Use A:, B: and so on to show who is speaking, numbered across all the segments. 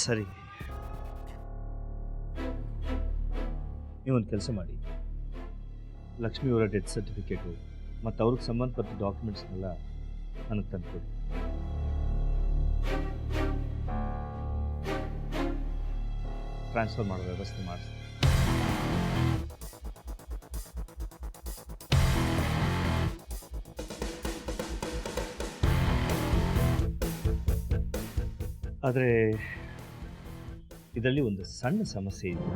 A: ಸರಿ, ನೀವೊಂದು ಕೆಲಸ ಮಾಡಿ, ಲಕ್ಷ್ಮಿ ಅವರ ಡೆತ್ ಸರ್ಟಿಫಿಕೇಟು ಮತ್ತು ಅವ್ರಿಗೆ ಸಂಬಂಧಪಟ್ಟ ಡಾಕ್ಯುಮೆಂಟ್ಸ್ನೆಲ್ಲ ನನಗೆ ತಂದುಕೊಡಿ. ಟ್ರಾನ್ಸ್ಫರ್ ಮಾಡೋ ವ್ಯವಸ್ಥೆ ಮಾಡಿಸಿ. ಆದರೆ ಇದರಲ್ಲಿ ಒಂದು ಸಣ್ಣ ಸಮಸ್ಯೆ ಇದೆ.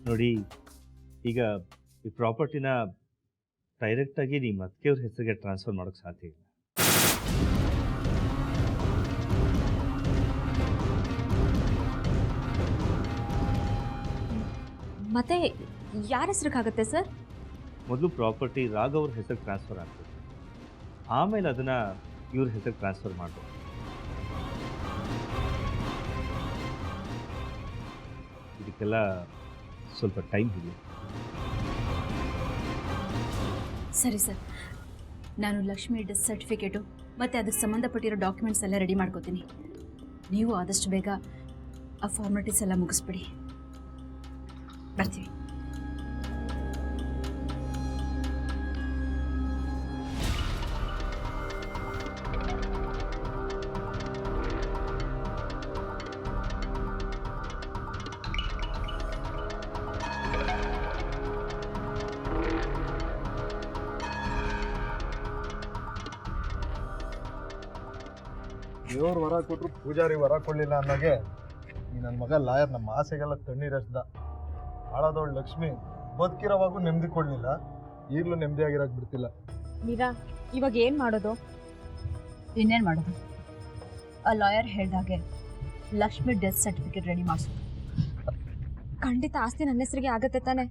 A: ನೋಡಿ, ಈಗ ಈ ಪ್ರಾಪರ್ಟಿನ ಡೈರೆಕ್ಟಾಗಿ ನಿಮ್ಮ ಅತ್ತಿಗೆಯವ್ರ ಹೆಸರಿಗೆ ಟ್ರಾನ್ಸ್ಫರ್ ಮಾಡೋಕ್ಕೆ ಸಾಧ್ಯ ಇಲ್ಲ.
B: ಮತ್ತೆ ಯಾರ ಹೆಸರಿಗಾಗುತ್ತೆ ಸರ್?
A: ಮೊದಲು ಪ್ರಾಪರ್ಟಿ ರಾಘವ್ರ ಹೆಸರಿಗೆ ಟ್ರಾನ್ಸ್ಫರ್ ಆಗ್ತದೆ, ಆಮೇಲೆ ಅದನ್ನು ಇವ್ರ ಹೆಸರಿಗೆ ಟ್ರಾನ್ಸ್ಫರ್ ಮಾಡಬೇಕು. ಇದಕ್ಕೆಲ್ಲ ಸ್ವಲ್ಪ ಟೈಮ್ ಇದೆ.
B: ಸರಿ ಸರ್, ನಾನು ಲಕ್ಷ್ಮಿ ಡೆತ್ ಸರ್ಟಿಫಿಕೇಟು ಮತ್ತು ಅದಕ್ಕೆ ಸಂಬಂಧಪಟ್ಟಿರೋ ಡಾಕ್ಯುಮೆಂಟ್ಸ್ ಎಲ್ಲ ರೆಡಿ ಮಾಡ್ಕೋತೀನಿ. ನೀವು ಆದಷ್ಟು ಬೇಗ ಆ ಫಾರ್ಮಾಲಿಟೀಸ್ ಎಲ್ಲ ಮುಗಿಸ್ಬಿಡಿ. ಬರ್ತೀವಿ.
C: ದೇವ್ರು ವರ ಕೊಟ್ಟರು ಪೂಜಾರಿ ವರ ಕೊಡಲಿಲ್ಲ ಅನ್ನೋಗೆ ಈ ನನ್ನ ಮಗ ಲಾಯರ್ ನಮ್ಮ ಆಸೆಗೆಲ್ಲ ತಣ್ಣೀರೆಸ್ದ. ಹಾಳಾದವಳು ಲಕ್ಷ್ಮಿ ಬದುಕಿರೋವಾಗೂ ನೆಮ್ಮದಿ ಕೊಡಲಿಲ್ಲ, ಈಗಲೂ ನೆಮ್ಮದಿಯಾಗಿರೋಕೆ ಬಿಡ್ತಿಲ್ಲ.
D: ಮೀರಾ, ಇವಾಗ ಏನು ಮಾಡೋದು?
B: ಇನ್ನೇನು ಮಾಡೋದು? ಆ ಲಾಯರ್ ಹೇಳ್ದಾಗೆ ಲಕ್ಷ್ಮಿ ಡೆತ್ ಸರ್ಟಿಫಿಕೇಟ್ ರೆಡಿ ಮಾಡಿಸೋದು.
D: ಖಂಡಿತ ಆಸ್ತಿ ನನ್ನ ಹೆಸರಿಗೆ ಆಗತ್ತೆ ತಾನೆ?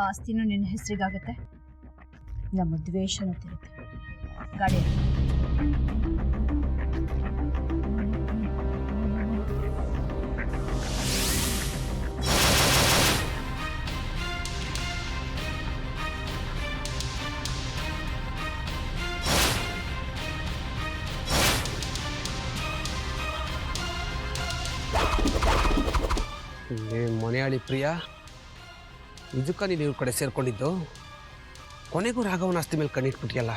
B: ಆಸ್ತಿನೂ ನಿನ್ನ ಹೆಸರಿಗಾಗತ್ತೆ, ನಮ್ಮ ದ್ವೇಷನೂ ತಿರುತ್ತೆ. ಗಾಡಿ
E: ಮನೆಯಾಳಿ ಪ್ರಿಯ, ಇದಕ್ಕ ನೀನು ಇವ್ರ ಕಡೆ ಸೇರ್ಕೊಂಡಿದ್ದು? ಕೊನೆಗೂ ರಾಘವನ ಆಸ್ತಿ ಮೇಲೆ ಕಣ್ಣಿಟ್ಬಿಟ್ಟಿಯಲ್ಲ.